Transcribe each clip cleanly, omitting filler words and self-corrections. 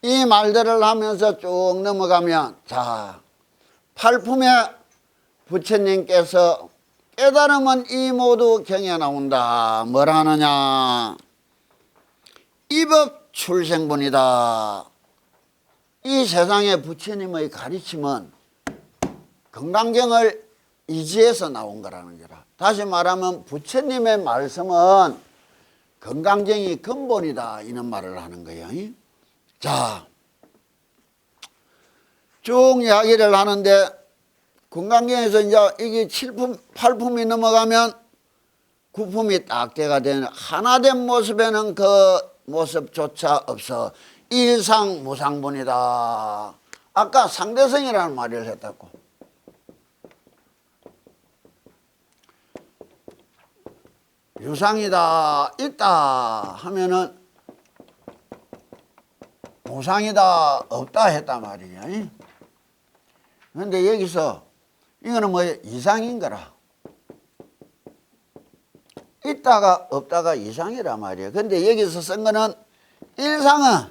이 말들을 하면서 쭉 넘어가면, 자, 팔품에 부처님께서 깨달으면 이 모두 경에 나온다. 뭐라 하느냐? 이법 출생분이다. 이 세상의 부처님의 가르침은 건강경을 이지에서 나온 거라는 거라. 다시 말하면 부처님의 말씀은 건강경이 근본이다. 이런 말을 하는 거예요. 자, 쭉 이야기를 하는데 건강경에서 이제 이게 7품, 8품이 넘어가면 9품이 딱 돼가 되는 하나된 모습에는 그 모습조차 없어 일상무상분이다. 아까 상대성이라는 말을 했다고. 유상이다 있다 하면은 무상이다 없다 했단 말이야. 그런데 여기서 이거는 뭐 이상인 거라. 있다가 없다가 이상이란 말이야. 근데 여기서 쓴 거는 일상은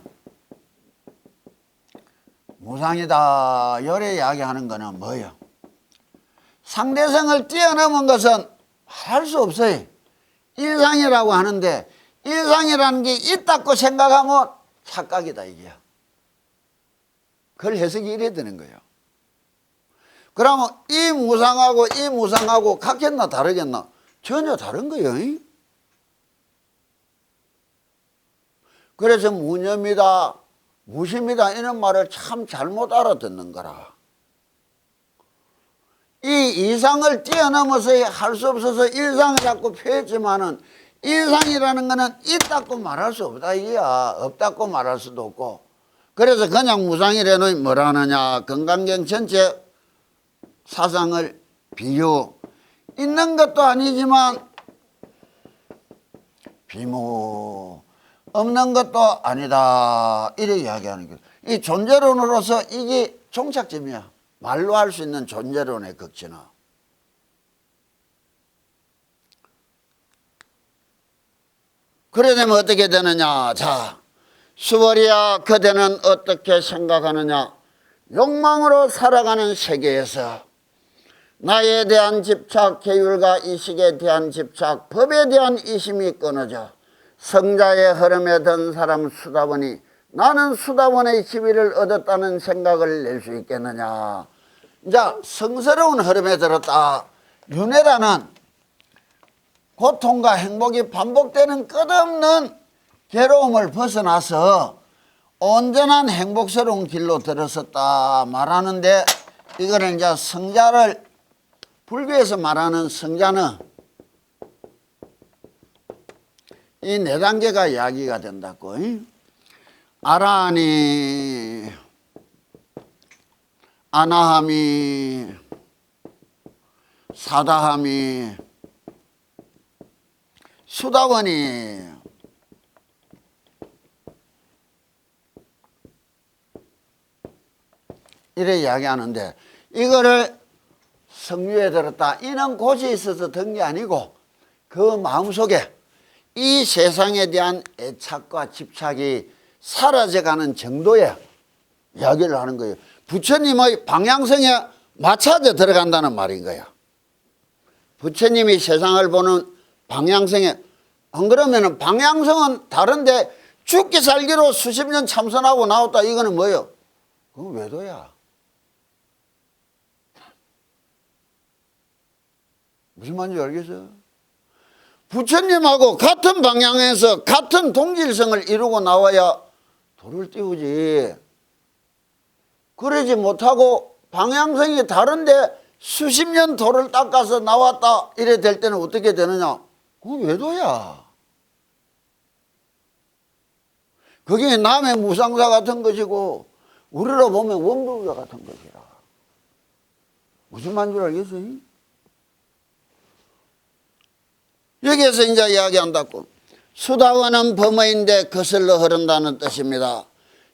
무상이다. 요래 이야기하는 거는 뭐예요? 상대성을 뛰어넘은 것은 할 수 없어요. 일상이라고 하는데 일상이라는 게 있다고 생각하면 착각이다 이게야. 그걸 해석이 이래 되는 거예요. 그러면 이 무상하고 같겠나 다르겠나? 전혀 다른 거예요. 그래서 무념이다, 무심이다 이런 말을 참 잘못 알아듣는 거라. 이 이상을 뛰어넘어서 할 수 없어서 일상이라고 표했지만은 일상이라는 거는 있다고 말할 수 없다 이게야. 없다고 말할 수도 없고. 그래서 그냥 무상이라는 뭐라 하느냐? 건강경 전체 사상을 비유. 있는 것도 아니지만 비무. 없는 것도 아니다. 이렇게 이야기하는 거예요. 이 존재론으로서 이게 종착점이야. 말로 할 수 있는 존재론의 극진화. 그래 되면 어떻게 되느냐? 자, 수월이야 그대는 어떻게 생각하느냐? 욕망으로 살아가는 세계에서 나에 대한 집착, 계율과 이식에 대한 집착, 법에 대한 이심이 끊어져 성자의 흐름에 든 사람 수다원이 나는 수다원의 지위를 얻었다는 생각을 낼 수 있겠느냐? 이제 성스러운 흐름에 들었다. 윤회라는 고통과 행복이 반복되는 끝없는 괴로움을 벗어나서 온전한 행복스러운 길로 들어섰다 말하는데, 이거는 이제 성자를, 불교에서 말하는 성자는 이 네 단계가 이야기가 된다고. 아라하니, 아나하미, 사다하미, 수다원이. 이래 이야기하는데, 이거를 성유에 들었다. 이는 고지 있어서 든 게 아니고 그 마음속에 이 세상에 대한 애착과 집착이 사라져가는 정도의 이야기를 하는 거예요. 부처님의 방향성에 맞춰져 들어간다는 말인 거야. 부처님이 세상을 보는 방향성에, 안 그러면 방향성은 다른데 죽기 살기로 수십 년 참선하고 나왔다. 이거는 뭐예요? 그건 외도야. 무슨 말인지 알겠어요? 부처님하고 같은 방향에서 같은 동질성을 이루고 나와야 도를 띄우지. 그러지 못하고 방향성이 다른데 수십 년 도를 닦아서 나왔다 이래 될 때는 어떻게 되느냐? 그건 외도야. 그게 남의 무상사 같은 것이고 우리로 보면 원불교 같은 것이라. 무슨 말인 줄 알겠어요? 여기에서 이제 이야기한다고. 수다원은 범어인데 거슬러 흐른다는 뜻입니다.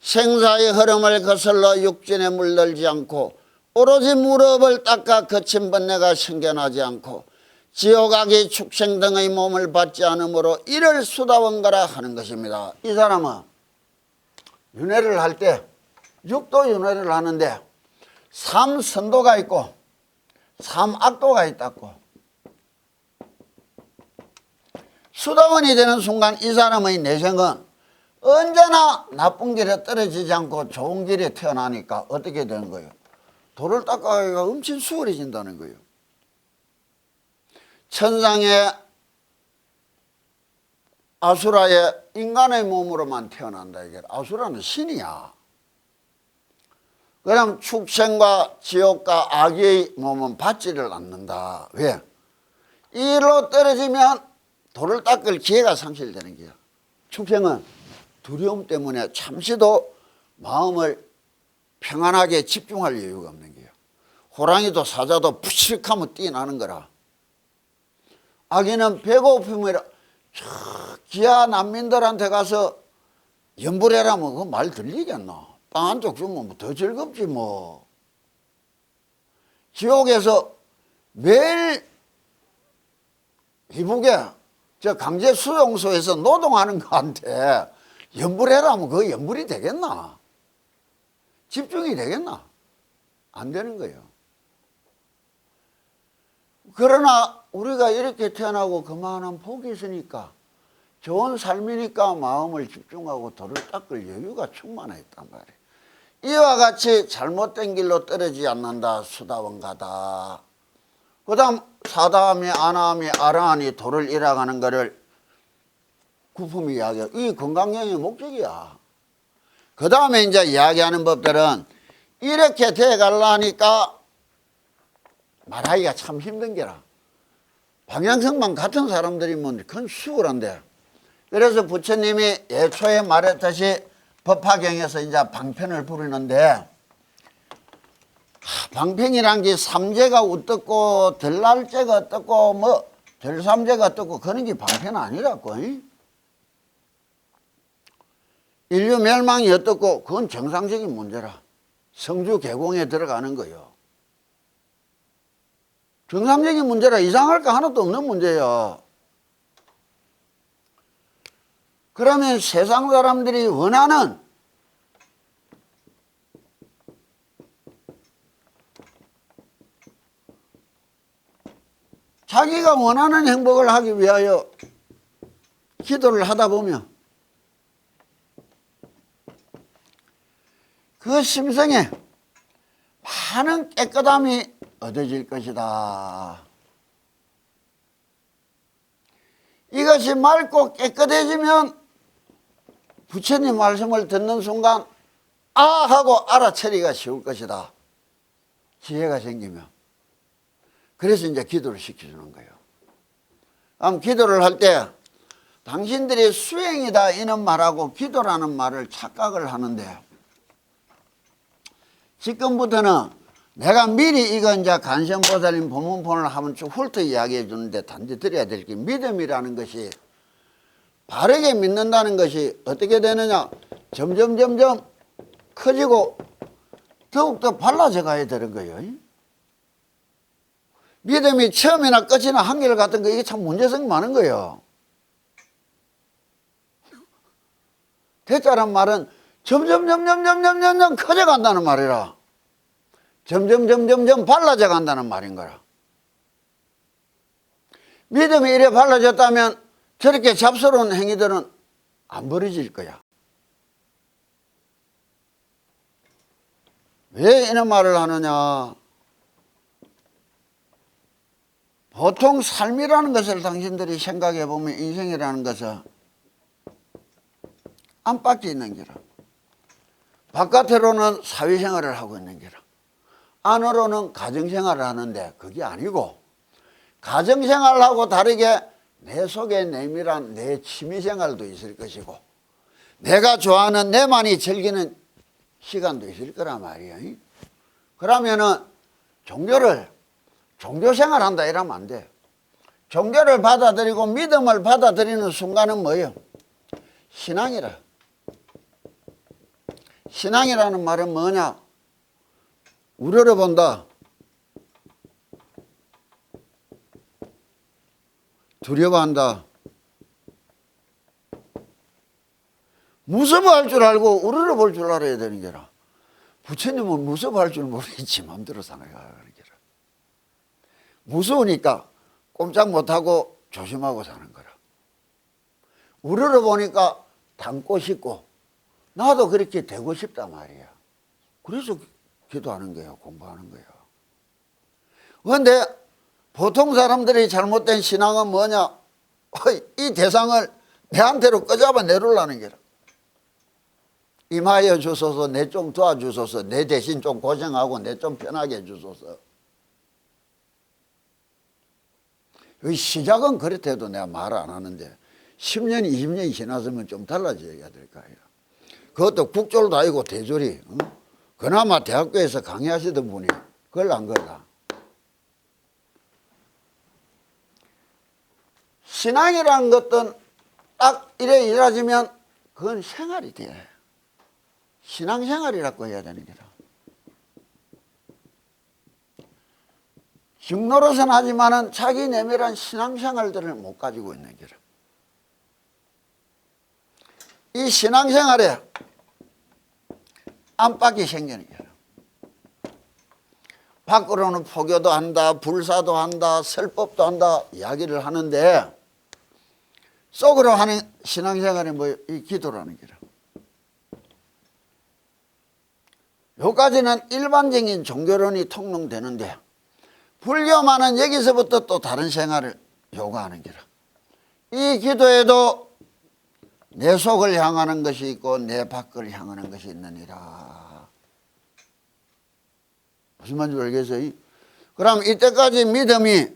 생사의 흐름을 거슬러 육진에 물들지 않고 오로지 무릎을 닦아 거친 번뇌가 생겨나지 않고 지옥악이 축생 등의 몸을 받지 않으므로 이를 수다원가라 하는 것입니다. 이 사람은 윤회를 할 때 육도 윤회를 하는데 삼선도가 있고 삼악도가 있다고. 수도원이 되는 순간 이 사람의 내생은 언제나 나쁜 길에 떨어지지 않고 좋은 길에 태어나니까 어떻게 되는 거예요? 돌을 닦아야 엄청 수월해진다는 거예요. 천상의 아수라의 인간의 몸으로만 태어난다. 이게 아수라는 신이야. 그럼 축생과 지옥과 악의 몸은 받지를 않는다. 왜? 이로 떨어지면 돌을 닦을 기회가 상실되는 거야. 축생은 두려움 때문에 잠시도 마음을 평안하게 집중할 여유가 없는 거야. 호랑이도 사자도 푸식하면 뛰어나는 거라. 악인은 배고픔이라 기아 난민들한테 가서 연불해라면 그 말 들리겠나? 빵 한 쪽 주면 더 즐겁지 뭐. 지옥에서 매일 이북에 저 강제 수용소에서 노동하는 거한테 연불해라면 그 연불이 되겠나? 집중이 되겠나? 안 되는 거예요. 그러나 우리가 이렇게 태어나고 그만한 복이 있으니까 좋은 삶이니까 마음을 집중하고 돌을 닦을 여유가 충만했단 말이에요. 이와 같이 잘못된 길로 떨어지지 않는다. 수다원 가다. 그 다음 사다함이 아나함이 아라하니 돌을 잃어가는 거를 구품이 이야기해요. 이 건강경의 목적이야. 그 다음에 이제 이야기하는 법들은 이렇게 돼가려니까 말하기가 참 힘든 게라. 방향성만 같은 사람들이면 그건 수월한데. 그래서 부처님이 예초에 말했듯이 법화경에서 이제 방편을 부르는데, 방편이란 게 삼재가 어떻고 덜날재가 어떻고 뭐 덜삼재가 어떻고 그런 게 방편 아니라고. 인류 멸망이 어떻고 그건 정상적인 문제라. 성주 개공에 들어가는 거요. 정상적인 문제라. 이상할 거 하나도 없는 문제예요. 그러면 세상 사람들이 원하는 자기가 원하는 행복을 하기 위하여 기도를 하다 보면 그 심성에 많은 깨끗함이 얻어질 것이다. 이것이 맑고 깨끗해지면 부처님 말씀을 듣는 순간 아 하고 알아차리기가 쉬울 것이다. 지혜가 생기면. 그래서 이제 기도를 시켜주는 거예요. 그럼 기도를 할 때 당신들이 수행이다 이런 말하고 기도라는 말을 착각을 하는데, 지금부터는 내가 미리 이거 이제 간성보살님 법문폰을 한번 쭉 훑어 이야기해 주는데 단지 드려야 될 게, 믿음이라는 것이 바르게 믿는다는 것이 어떻게 되느냐, 점점 커지고 더욱더 발라져 가야 되는 거예요. 믿음이 처음이나 끝이나 한결같은 거, 이게 참 문제성이 많은 거예요. 대자란 말은 점점 커져간다는 말이라. 점점 발라져 간다는 말인 거라. 믿음이 이래 발라졌다면 저렇게 잡스러운 행위들은 안 벌어질 거야. 왜 이런 말을 하느냐. 보통 삶이라는 것을 당신들이 생각해 보면 인생이라는 것은 안팎에 있는 게라. 바깥으로는 사회생활을 하고 있는 게라. 안으로는 가정생활을 하는데 그게 아니고, 가정생활하고 다르게 내 속에 내밀한 내 취미생활도 있을 것이고, 내가 좋아하는 내만이 즐기는 시간도 있을 거란 말이에요. 그러면은 종교생활 한다 이러면 안 돼. 종교를 받아들이고 믿음을 받아들이는 순간은 뭐예요? 신앙이라. 신앙이라는 말은 뭐냐? 우러러본다, 두려워한다, 무서워할 줄 알고 우러러 볼 줄 알아야 되는 게라. 부처님은 무서워할 줄 모르겠지 마음대로 살아가는 게라. 무서우니까 꼼짝 못하고 조심하고 사는 거라. 우러러 보니까 닮고 싶고 나도 그렇게 되고 싶단 말이야. 그래서 기도하는 거야, 공부하는 거야. 그런데 보통 사람들이 잘못된 신앙은 뭐냐? 이 대상을 내한테로 꺼잡아 내놓으려는 게라. 임하여 주소서, 내 좀 도와주소서, 내 대신 좀 고생하고 내 좀 편하게 해주소서. 시작은 그렇대도 내가 말 안 하는데 10년, 20년이 지났으면 좀 달라져야 될 거예요. 그것도 국졸도 아니고 대졸이, 응? 그나마 대학교에서 강의하시던 분이 그걸 안 걸라. 신앙이라는 것은 딱 이래 이루어지면 그건 생활이 돼. 신앙생활이라고 해야 되는 게다. 직노릇은 하지만은 자기 내밀한 신앙생활들을 못 가지고 있는 게라. 이 신앙생활에 안팎이 생기는 게라. 밖으로는 포교도 한다, 불사도 한다, 설법도 한다 이야기를 하는데 속으로 하는 신앙생활이 뭐예요? 이 기도라는 게라. 여기까지는 일반적인 종교론이 통용되는데 불교만은 여기서부터 또 다른 생활을 요구하는 게라. 이 기도에도 내 속을 향하는 것이 있고 내 밖을 향하는 것이 있느니라. 무슨 말인지 알겠어요? 그럼 이때까지 믿음이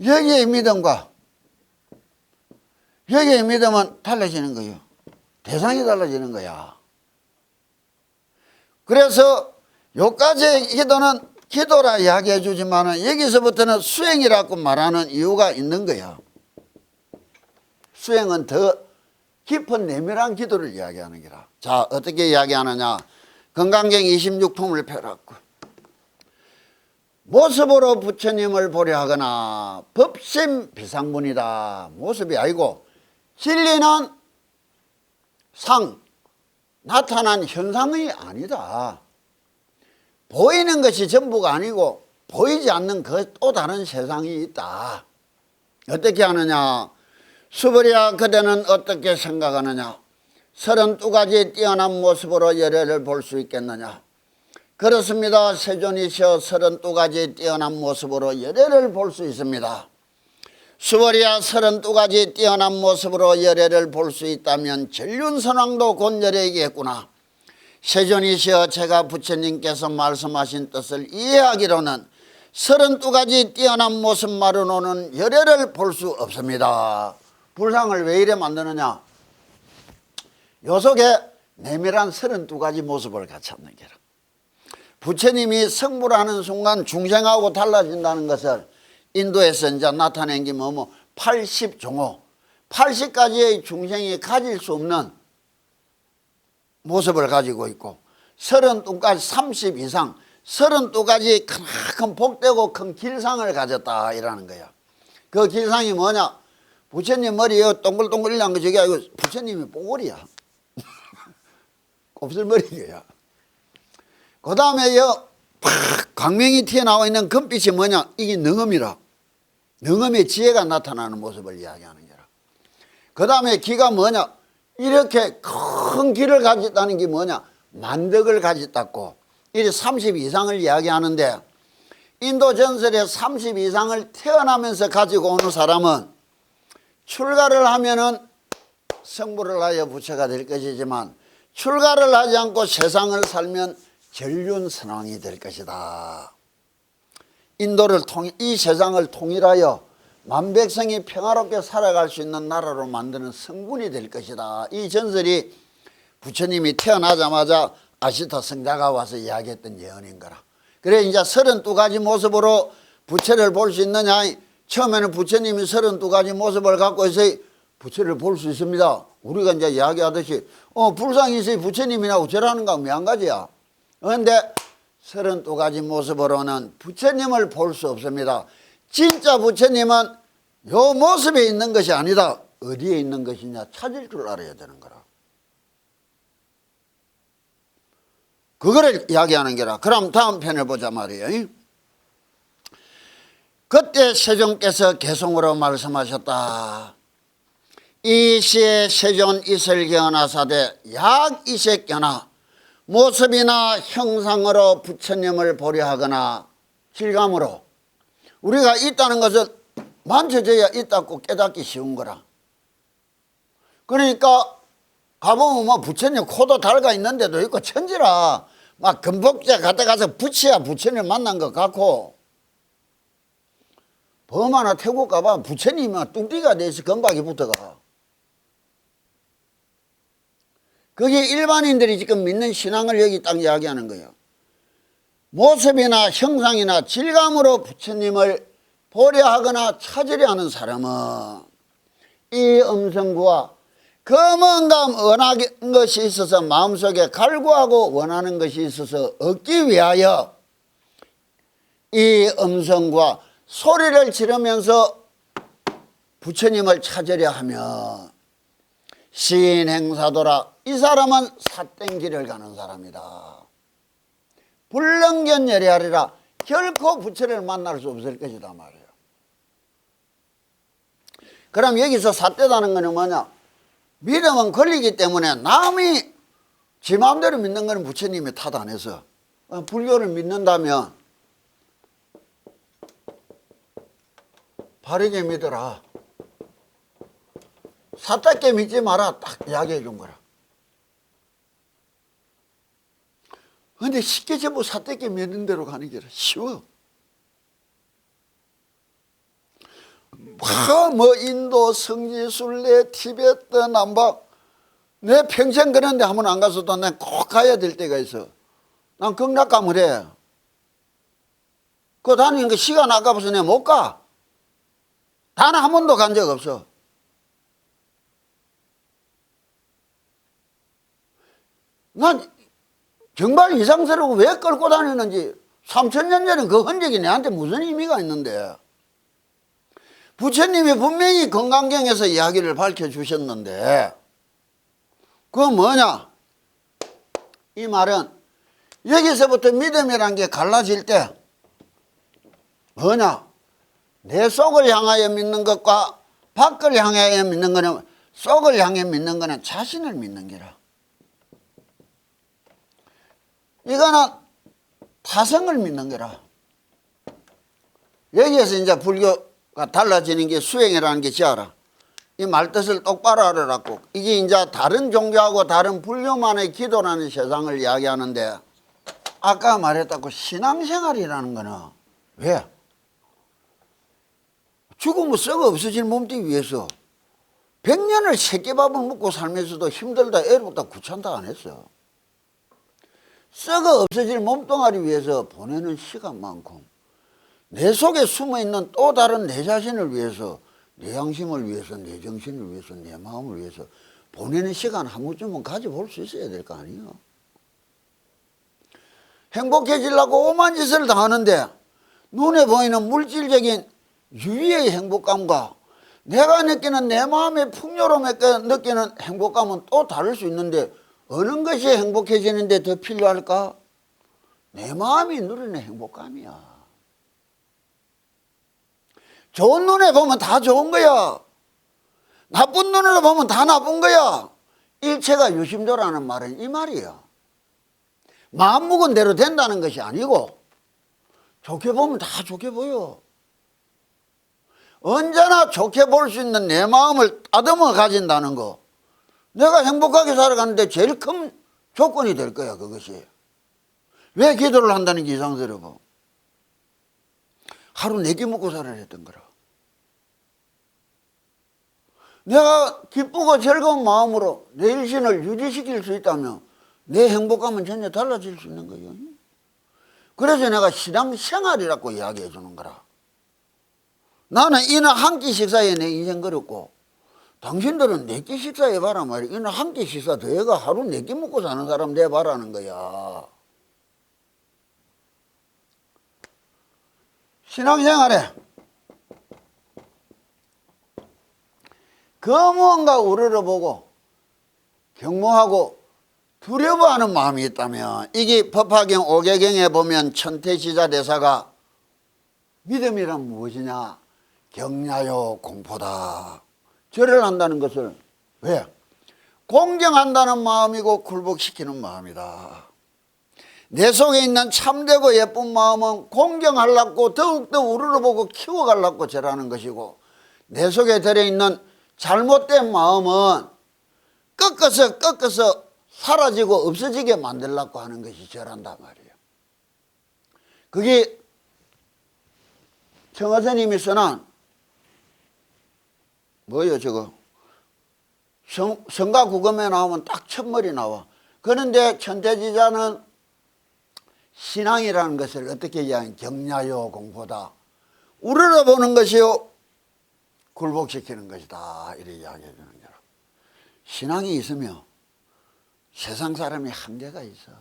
여기의 믿음과 여기의 믿음은 달라지는 거예요. 대상이 달라지는 거야. 그래서 여기까지의 기도는 기도라 이야기해 주지만 여기서부터는 수행이라고 말하는 이유가 있는 거야. 수행은 더 깊은 내밀한 기도를 이야기하는 거라. 자, 어떻게 이야기하느냐. 건강경 26통을 펴놨고 모습으로 부처님을 보려 하거나 법심 비상문이다. 모습이 아니고 진리는 나타난 현상이 아니다. 보이는 것이 전부가 아니고 보이지 않는 그 또 다른 세상이 있다. 어떻게 하느냐. 수버리야 그대는 어떻게 생각하느냐. 32가지 뛰어난 모습으로 열애를 볼 수 있겠느냐. 그렇습니다. 세존이시여 32가지 뛰어난 모습으로 열애를 볼 수 있습니다. 수버리야 32가지 뛰어난 모습으로 열애를 볼 수 있다면 전륜선왕도 곧 열애이겠구나. 세존이시여 제가 부처님께서 말씀하신 뜻을 이해하기로는 32가지 뛰어난 모습만으로는 열애를 볼 수 없습니다. 불상을 왜 이래 만드느냐. 요 속에 내밀한 32가지 모습을 갖췄는 게라. 부처님이 성불하는 순간 중생하고 달라진다는 것을 인도에서 이제 나타낸 게 80종호 80가지의 중생이 가질 수 없는 모습을 가지고 있고 32가지 30 이상 32가지 큰 복되고 큰 길상을 가졌다 이라는 거야. 그 길상이 뭐냐. 부처님 머리에 동글동글한 거 저게 아니고 부처님이 뽀글이야. 곱슬머리야. 그 다음에 광명이 튀어나와 있는 금빛이 뭐냐. 이게 능엄이라. 능엄의 지혜가 나타나는 모습을 이야기하는 거라. 그 다음에 기가 뭐냐. 이렇게 큰 기를 가졌다는 게 뭐냐. 만덕을 가졌다고. 이게 30 이상을 이야기하는데 인도 전설에 30 이상을 태어나면서 가지고 오는 사람은 출가를 하면은 성불을 하여 부처가 될 것이지만 출가를 하지 않고 세상을 살면 전륜선왕이 될 것이다. 이 세상을 통일하여 만백성이 평화롭게 살아갈 수 있는 나라로 만드는 성군이 될 것이다. 이 전설이 부처님이 태어나자마자 아시타 성자가 와서 이야기했던 예언인 거라. 그래 이제 32가지 모습으로 부처를 볼 수 있느냐. 처음에는 부처님이 32가지 모습을 갖고 있어야 부처를 볼 수 있습니다. 우리가 이제 이야기하듯이 불상이 있어야 부처님이라고 절하는 거 왜 한 가지야. 그런데 32가지 모습으로는 부처님을 볼 수 없습니다. 진짜 부처님은 요 모습에 있는 것이 아니다. 어디에 있는 것이냐 찾을 줄 알아야 되는 거라. 그거를 이야기하는 게라. 그럼 다음 편을 보자 말이에요. 그때 세종께서 개송으로 말씀하셨다. 이 시에 세존 이설견하사대 약 이색견하 모습이나 형상으로 부처님을 보려 하거나 질감으로 우리가 있다는 것은 만져져야 있다고 깨닫기 쉬운 거라. 그러니까 가보면 뭐 부처님 코도 달가 있는 데도 있고 천지라 막 금복자 갔다 가서 부치야 부처님 만난 것 같고 범하나 태국 가봐 부처님은 뚱띠가 돼서 건박이 붙어가. 그게 일반인들이 지금 믿는 신앙을 여기 딱 이야기하는 거예요. 모습이나 형상이나 질감으로 부처님을 보려 하거나 찾으려 하는 사람은 이 음성구와 그 뭔가 원하는 것이 있어서 마음속에 갈구하고 원하는 것이 있어서 얻기 위하여 이 음성과 소리를 지르면서 부처님을 찾으려 하면 신행사도라. 이 사람은 삿땡길을 가는 사람이다. 불능견열애하리라. 결코 부처를 만날 수 없을 것이다 말이에요. 그럼 여기서 삿대다는 것은 뭐냐? 믿음은 걸리기 때문에 남이 지 마음대로 믿는 것은 부처님이 탓 안 해서 불교를 믿는다면 바르게 믿어라. 삿답게 믿지 마라. 딱 이야기해 준 거라. 근데 쉽게 전부 삿답게 믿는 대로 가는 게 쉬워. 뭐 인도, 성지순례, 티베트, 남박 내 평생 그런데 한번 안 가서도 난 꼭 가야 될 때가 있어. 난 극락감을 해. 그거 다니는 거 시간 아까워서 내가 못 가. 단 한 번도 간 적 없어. 난 정말 이상스러워. 왜 끌고 다니는지 3000년 전에 그 흔적이 내한테 무슨 의미가 있는데. 부처님이 분명히 건강경에서 이야기를 밝혀주셨는데 그건 뭐냐? 이 말은 여기서부터 믿음이란 게 갈라질 때 뭐냐? 내 속을 향하여 믿는 것과 밖을 향하여 믿는 거는 속을 향해 믿는 거는 자신을 믿는 게라. 이거는 타성을 믿는 거라. 여기에서 이제 불교가 달라지는 게 수행이라는 게 지어라. 이 말뜻을 똑바로 알아라고. 이게 이제 다른 종교하고 다른 불교만의 기도라는 세상을 이야기하는데 아까 말했다고 신앙생활이라는 거는 왜? 죽으면 썩어 없어질 몸뚱이 위해서 100년을 새끼밥을 먹고 살면서도 힘들다 애롭다 귀찮다 안 했어. 썩어 없어질 몸뚱아리 위해서 보내는 시간만큼 내 속에 숨어있는 또 다른 내 자신을 위해서 내 양심을 위해서 내 정신을 위해서 내 마음을 위해서 보내는 시간 한 번쯤은 가져볼 수 있어야 될 거 아니에요. 행복해지려고 오만 짓을 다 하는데 눈에 보이는 물질적인 유의의 행복감과 내가 느끼는 내 마음의 풍요로움에 느끼는 행복감은 또 다를 수 있는데 어느 것이 행복해지는데 더 필요할까? 내 마음이 누리는 행복감이야. 좋은 눈에 보면 다 좋은 거야. 나쁜 눈으로 보면 다 나쁜 거야. 일체가 유심조라는 말은 이 말이야. 마음 먹은 대로 된다는 것이 아니고 좋게 보면 다 좋게 보여. 언제나 좋게 볼 수 있는 내 마음을 다듬어 가진다는 거. 내가 행복하게 살아가는데 제일 큰 조건이 될 거야 그것이. 왜 기도를 한다는 게 이상스러워. 하루 4끼 먹고 살아야 했던 거라. 내가 기쁘고 즐거운 마음으로 내 일신을 유지시킬 수 있다면 내 행복감은 전혀 달라질 수 있는 거예요. 그래서 내가 신앙생활이라고 이야기해 주는 거라. 나는 이날 한 끼 식사에 내 인생 걸었고 당신들은 4끼 식사해봐라 말이야. 이날 한 끼 식사 더해가 하루 4끼 먹고 사는 사람 돼봐라는 거야. 신앙생활에 그 무언가 우러러보고 경모하고 두려워하는 마음이 있다면 이게 법화경 5개경에 보면 천태지자 대사가 믿음이란 무엇이냐? 경야요 공포다. 절을 한다는 것을 왜? 공경한다는 마음이고 굴복시키는 마음이다. 내 속에 있는 참되고 예쁜 마음은 공경하려고 더욱더 우러러보고 키워가려고 절하는 것이고, 내 속에 들어있는 잘못된 마음은 꺾어서 사라지고 없어지게 만들려고 하는 것이 절한단 말이에요. 그게 청하선님이 써난 뭐예요 저거? 성가구검에 나오면 딱 첫머리 나와. 그런데 천태지자는 신앙이라는 것을 어떻게 이야기하냐? 경야요 공포다. 우러러보는 것이요 굴복시키는 것이다. 이렇게 이야기해 주는 거라. 신앙이 있으며 세상 사람이 한계가 있어.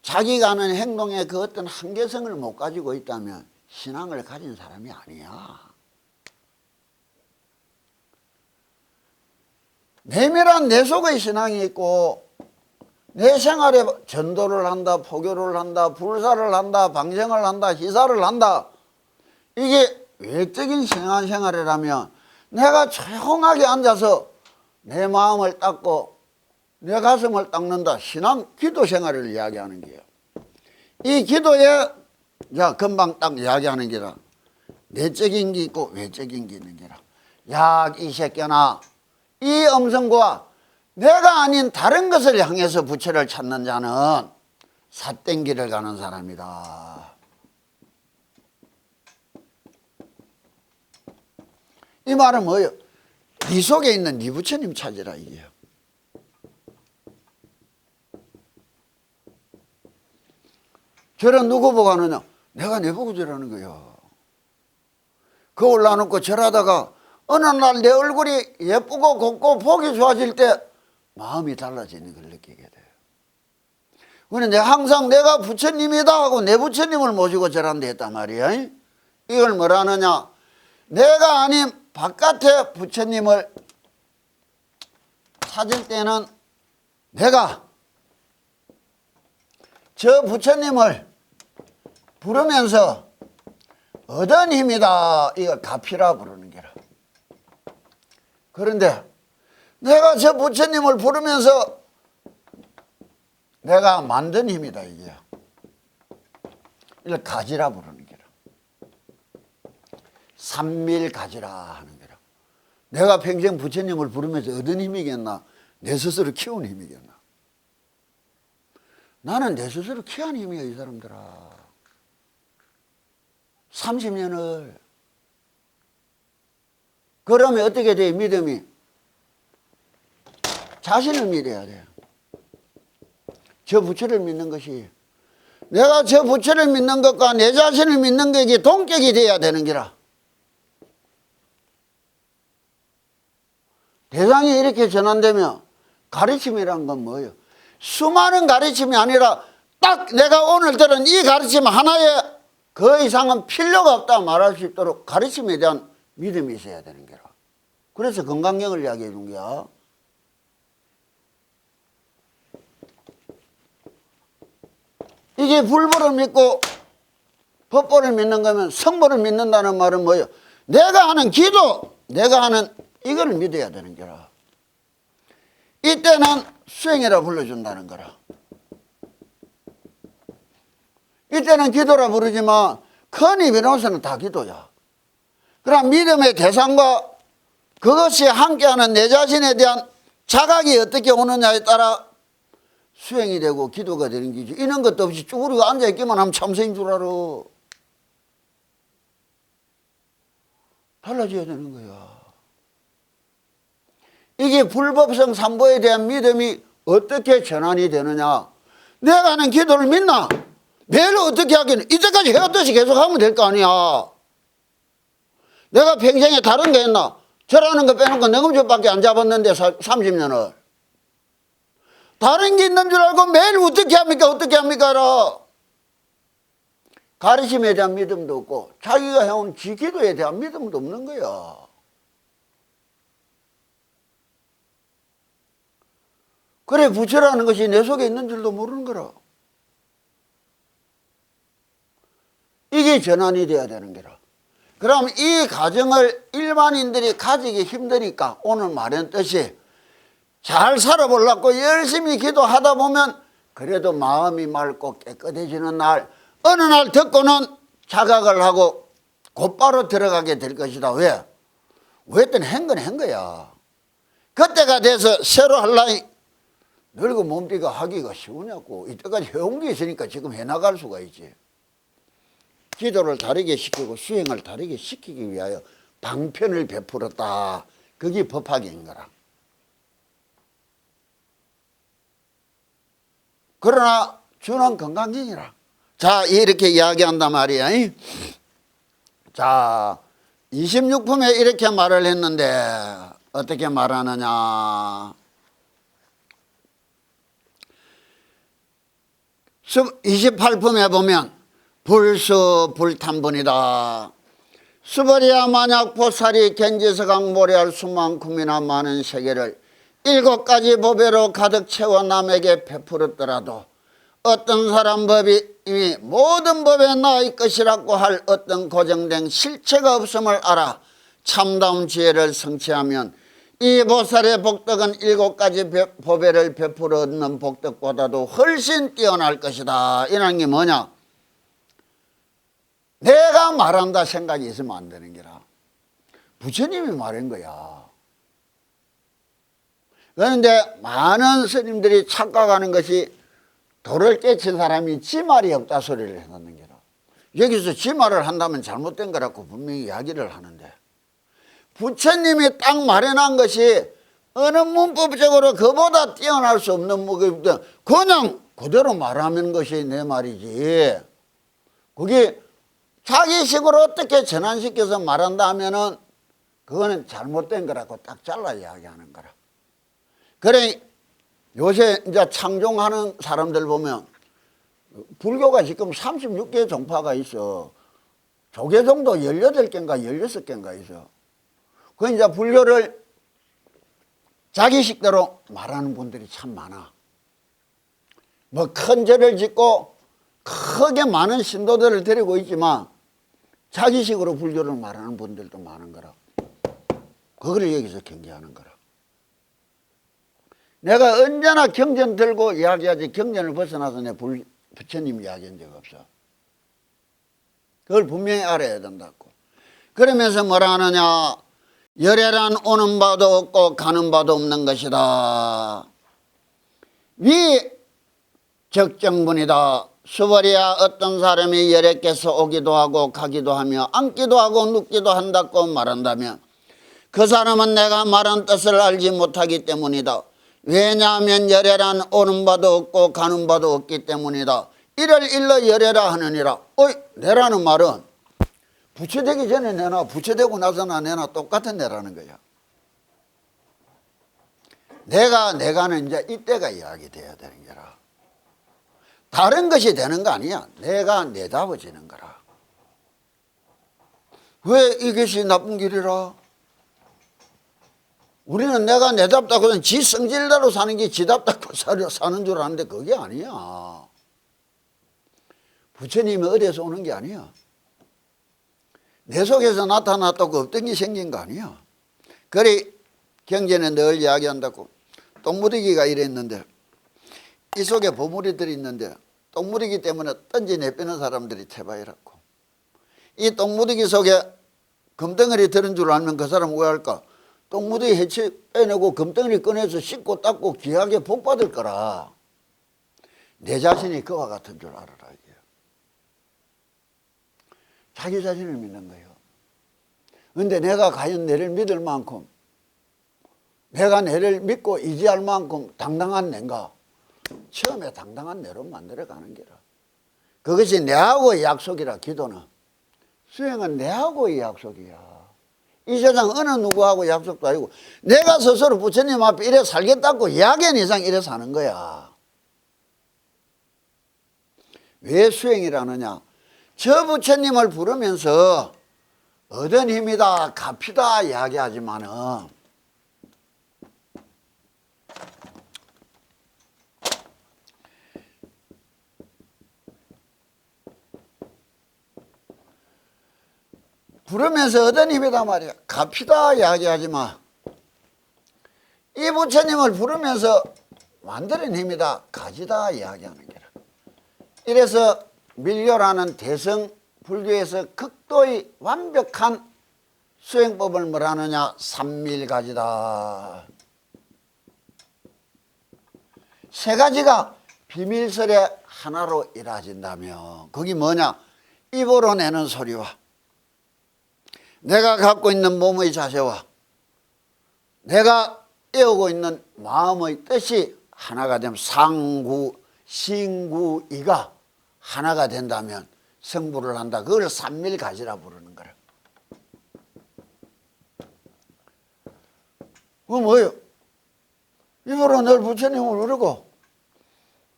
자기가 하는 행동에 그 어떤 한계성을 못 가지고 있다면 신앙을 가진 사람이 아니야. 내밀한 내 속에 신앙이 있고 내 생활에 전도를 한다, 포교를 한다, 불사를 한다, 방생을 한다, 희사를 한다. 이게 외적인 신앙생활이라면 내가 조용하게 앉아서 내 마음을 닦고 내 가슴을 닦는다. 신앙 기도 생활을 이야기하는 게요. 이 기도에 자 금방 딱 이야기하는 게라 내적인 게 있고 외적인 게 있는 게라. 야 이 새끼나 이 음성과 내가 아닌 다른 것을 향해서 부처를 찾는 자는 삿된 길을 가는 사람이다. 이 말은 뭐예요? 네 속에 있는 네 부처님 찾으라 이게요. 절은 누구 보고 하느냐? 내가 내 보고 절하는 거야. 그 올라놓고 절하다가 어느 날 내 얼굴이 예쁘고 곱고 보기 좋아질 때 마음이 달라지는 걸 느끼게 돼요. 그런데 항상 내가 부처님이다 하고 내 부처님을 모시고 절한다 했단 말이야. 이걸 뭐라 하느냐? 내가 아닌 바깥에 부처님을 찾을 때는 내가 저 부처님을 부르면서 얻은 힘이다. 이거 가피라 부르는 게라. 그런데 내가 저 부처님을 부르면서 내가 만든 힘이다 이게. 이걸 가지라 부르는 게라. 삼밀가지라 하는 게라. 내가 평생 부처님을 부르면서 얻은 힘이겠나? 내 스스로 키운 힘이겠나? 나는 내 스스로 키운 힘이야 이 사람들아. 30년을. 그러면 어떻게 돼 믿음이? 자신을 믿어야 돼. 저 부처를 믿는 것이 내가 저 부처를 믿는 것과 내 자신을 믿는 것이 동격이 돼야 되는 기라. 대상이 이렇게 전환되면 가르침이란 건 뭐예요? 수많은 가르침이 아니라 딱 내가 오늘 들은 이 가르침 하나에 그 이상은 필요가 없다 말할 수 있도록 가르침에 대한 믿음이 있어야 되는 거라. 그래서 건강경을 이야기해 준 거야. 이게 불보를 믿고 법보를 믿는 거면 성보를 믿는다는 말은 뭐예요? 내가 하는 기도, 내가 하는 이걸 믿어야 되는 거라. 이때는 수행이라 불러준다는 거라. 이때는 기도라 부르지만 큰 의미로서는 다 기도야. 그럼 믿음의 대상과 그것이 함께하는 내 자신에 대한 자각이 어떻게 오느냐에 따라 수행이 되고 기도가 되는 거지. 이런 것도 없이 쭈그리고 앉아있기만 하면 참선인 줄 알아. 달라져야 되는 거야. 이게 불법성 삼보에 대한 믿음이 어떻게 전환이 되느냐. 내가 하는 기도를 믿나? 매일 어떻게 하기는 이때까지 해왔듯이 계속 하면 될 거 아니야. 내가 평생에 다른 게 있나? 절하는 거 빼놓고 능음주밖에 안 잡았는데 30년을. 다른 게 있는 줄 알고 매일 어떻게 합니까? 어떻게 합니까? 가르침에 대한 믿음도 없고 자기가 해온 지기도에 대한 믿음도 없는 거야. 그래 부처라는 것이 내 속에 있는 줄도 모르는 거라. 이게 전환이 돼야 되는 거라. 그럼 이 과정을 일반인들이 가지기 힘드니까 오늘 말했듯이 잘 살아보려고 열심히 기도하다 보면 그래도 마음이 맑고 깨끗해지는 날 어느 날 듣고는 자각을 하고 곧바로 들어가게 될 것이다. 왜? 왜 했더니 한 건 한 거야. 그때가 돼서 새로 할라니 늙은 몸띠가 하기가 쉬우냐고. 이때까지 해온 게 있으니까 지금 해나갈 수가 있지. 기도를 다르게 시키고 수행을 다르게 시키기 위하여 방편을 베풀었다. 그게 법학인 거라. 그러나 주는 건강진이라. 자, 이렇게 이야기한단 말이야. 자, 26품에 이렇게 말을 했는데 어떻게 말하느냐. 28품에 보면 불수 불탄분이다. 수벌이야 만약 보살이 gen지서강 모래알 수만큼이나 많은 세계를 7가지 법외로 가득 채워 남에게 베풀었더라도 어떤 사람 법이 이미 모든 법에 나의 것이라고 할 어떤 고정된 실체가 없음을 알아 참다운 지혜를 성취하면 이 보살의 복덕은 7가지 법외를 베풀어 얻는 복덕보다도 훨씬 뛰어날 것이다. 이라는 게 뭐냐? 내가 말한다 생각이 있으면 안 되는 게라. 부처님이 말한 거야. 그런데 많은 스님들이 착각하는 것이 도를 깨친 사람이 지 말이 없다 소리를 해놓는 게라. 여기서 지 말을 한다면 잘못된 거라고 분명히 이야기를 하는데 부처님이 딱 말해놓은 것이 어느 문법적으로 그보다 뛰어날 수 없는 그냥 그대로 말하는 것이 내 말이지. 그게 자기식으로 어떻게 전환시켜서 말한다 하면은 그거는 잘못된 거라고 딱 잘라 이야기하는 거라. 그래 요새 이제 창종하는 사람들 보면 불교가 지금 36개 종파가 있어. 조계 정도 18개인가 16개인가 있어. 그 이제 불교를 자기식대로 말하는 분들이 참 많아. 뭐 큰 절을 짓고 크게 많은 신도들을 데리고 있지만 자기식으로 불교를 말하는 분들도 많은 거라. 그걸 여기서 경계하는 거라. 내가 언제나 경전 들고 이야기하지 경전을 벗어나서 내 부처님 이야기한 적 없어. 그걸 분명히 알아야 된다고. 그러면서 뭐라 하느냐. 열애란 오는 바도 없고 가는 바도 없는 것이다. 위 적정분이다. 수벌이야 어떤 사람이 열애께서 오기도 하고 가기도 하며 앉기도 하고 눕기도 한다고 말한다면 그 사람은 내가 말한 뜻을 알지 못하기 때문이다. 왜냐하면 열애란 오는 바도 없고 가는 바도 없기 때문이다. 이를 일러 열애라 하느니라. 내라는 말은 부처되기 전에 내나 부처되고 나서나 내나 똑같은 내라는 거야. 내가는 이제 이때가 이야기돼야 되는 거라. 다른 것이 되는 거 아니야. 내가 내다워지는 거라. 왜 이것이 나쁜 길이라? 우리는 내가 내답다고 하면 지 성질대로 사는 게 지답다고 사는 줄 아는데 그게 아니야. 부처님이 어디에서 오는 게 아니야. 내 속에서 나타났다고 없던 게 생긴 거 아니야. 그래 경전에 늘 이야기한다고 똥무더기가 이랬는데 이 속에 보물이 들어있는데 똥무더기 때문에 던지 내빼는 사람들이 태바이라고. 이 똥무더기 속에 금덩어리 들은 줄 알면 그 사람 왜 할까? 똥무더기 해치 빼내고 금덩어리 꺼내서 씻고 닦고 귀하게 복 받을 거라. 내 자신이 그와 같은 줄 알아라. 이게. 자기 자신을 믿는 거예요. 그런데 내가 과연 내를 믿을 만큼 내가 내를 믿고 의지할 만큼 당당한 내인가? 처음에 당당한 내로 만들어가는 게라. 그것이 내하고의 약속이라. 기도는 수행은 내하고의 약속이야. 이 세상 어느 누구하고 약속도 아니고 내가 스스로 부처님 앞에 이래 살겠다고 이야기한 이상 이래 사는 거야. 왜 수행이라느냐? 저 부처님을 부르면서 얻은 힘이다 갚이다 이야기하지만은 부르면서 얻은 힘이다 말이야. 갚이다 이야기하지 마. 이 부처님을 부르면서 만드는 힘이다. 가지다 이야기하는 게라. 이래서 밀교라는 대성 불교에서 극도의 완벽한 수행법을 뭐라느냐? 삼밀가지다. 세 가지가 비밀설의 하나로 이루어진다며. 그게 뭐냐? 입으로 내는 소리와 내가 갖고 있는 몸의 자세와 내가 애우고 있는 마음의 뜻이 하나가 되면 상구, 신구이가 하나가 된다면 성불을 한다. 그걸 삼밀가지라 부르는 거라. 그거 뭐예요? 입으로 늘 부처님을 부르고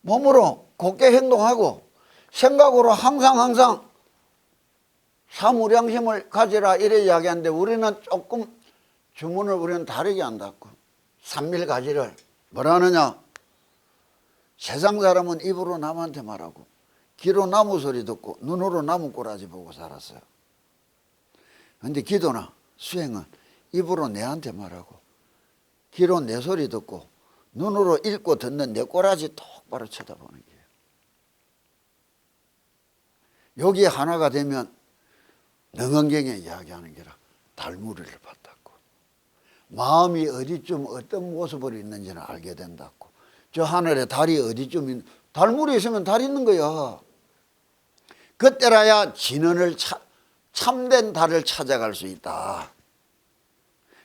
몸으로 곱게 행동하고 생각으로 항상 사무량심을 가지라 이래 이야기하는데 우리는 조금 주문을 우리는 다르게 한다고. 삼밀가지를 뭐라 하느냐? 세상 사람은 입으로 남한테 말하고 귀로 나무 소리 듣고 눈으로 나무 꼬라지 보고 살았어요. 그런데 기도나 수행은 입으로 내한테 말하고 귀로 내 소리 듣고 눈으로 읽고 듣는 내 꼬라지 똑바로 쳐다보는 거예요. 여기 하나가 되면 능언경에 이야기하는 게라 달무리를 봤다고. 마음이 어디쯤 어떤 모습으로 있는지는 알게 된다고. 저 하늘에 달이 어디쯤 있는, 달무리 있으면 달 있는 거야. 그때라야 진언을 참된 달을 찾아갈 수 있다.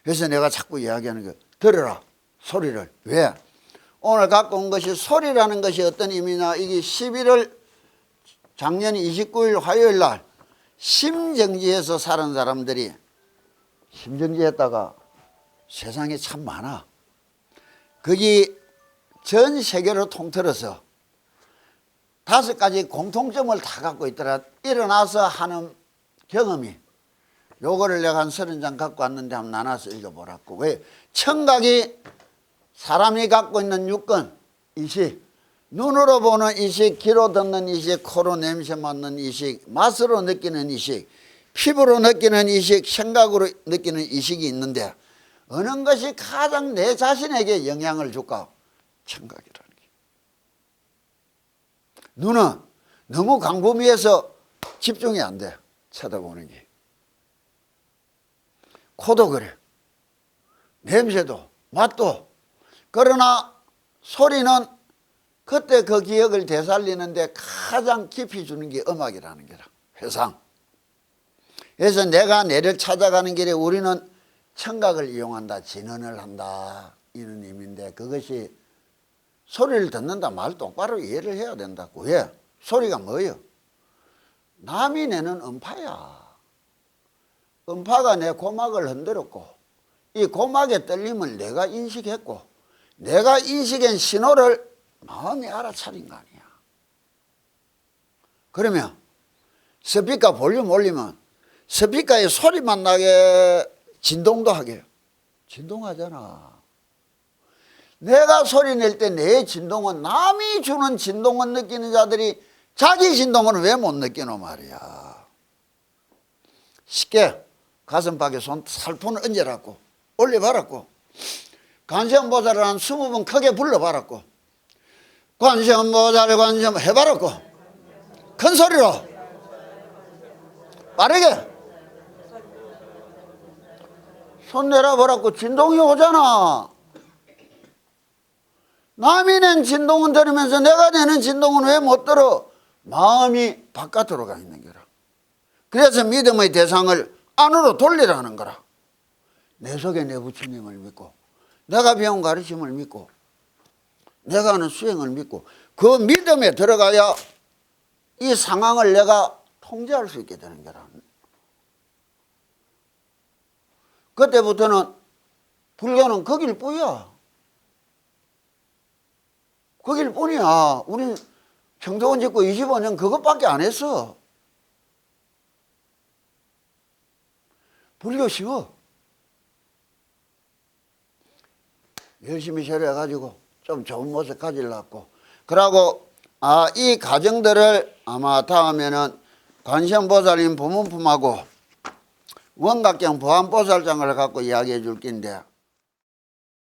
그래서 내가 자꾸 이야기하는 거 들어라 소리를. 왜? 오늘 갖고 온 것이 소리라는 것이 어떤 의미냐? 이게 11월 작년 29일 화요일 날 심정지에서 사는 사람들이 심정지했다가 세상에 참 많아. 거기 전 세계로 통틀어서 5가지 공통점을 다 갖고 있더라. 일어나서 하는 경험이. 요거를 내가 한 30장 갖고 왔는데 한번 나눠서 읽어보라고. 왜? 청각이 사람이 갖고 있는 육건, 이식, 눈으로 보는 이식, 귀로 듣는 이식, 코로 냄새 맡는 이식, 맛으로 느끼는 이식, 피부로 느끼는 이식, 생각으로 느끼는 이식이 있는데 어느 것이 가장 내 자신에게 영향을 줄까? 청각이라는 게. 눈은 너무 광범위해서 집중이 안 돼. 쳐다보는 게. 코도 그래. 냄새도 맛도. 그러나 소리는 그때 그 기억을 되살리는데 가장 깊이 주는 게 음악이라는 게라. 회상. 그래서 내가 내를 찾아가는 길에 우리는 청각을 이용한다. 진언을 한다. 이런 의미인데 그것이 소리를 듣는다 말 똑바로 이해를 해야 된다고. 왜? 소리가 뭐예요? 남이 내는 음파야. 음파가 내 고막을 흔들었고 이 고막의 떨림을 내가 인식했고 내가 인식한 신호를 마음이 알아차린 거 아니야. 그러면 스피커 볼륨 올리면 스피커에 소리만 나게 진동도 하게. 진동하잖아. 내가 소리 낼 때 내 진동은 남이 주는 진동은 느끼는 자들이 자기 진동은 왜 못 느끼노 말이야. 쉽게 가슴팍에 손 살포를 얹어놨고 올려봐라고. 관세음보살을 한 20번 크게 불러봐라고. 관세음보살 관세음 해봐라고. 큰 소리로 빠르게 손 내려보라고. 진동이 오잖아. 남이 낸 진동은 들으면서 내가 내는 진동은 왜 못 들어? 마음이 바깥으로 가 있는 거라. 그래서 믿음의 대상을 안으로 돌리라는 거라. 내 속에 내 부처님을 믿고 내가 배운 가르침을 믿고 내가 하는 수행을 믿고 그 믿음에 들어가야 이 상황을 내가 통제할 수 있게 되는 거라. 그때부터는 불교는 거길 뿐이야. 거길 뿐이야. 우린 평도원 짓고 25년 그것밖에 안 했어. 불교 쉬워. 열심히 절해가지고 좀 좋은 모습 가지려고. 그러고 이 과정들을 아마 다음에는 관세음보살님 법문품하고 원각경 보안보살장을 갖고 이야기해 줄 긴데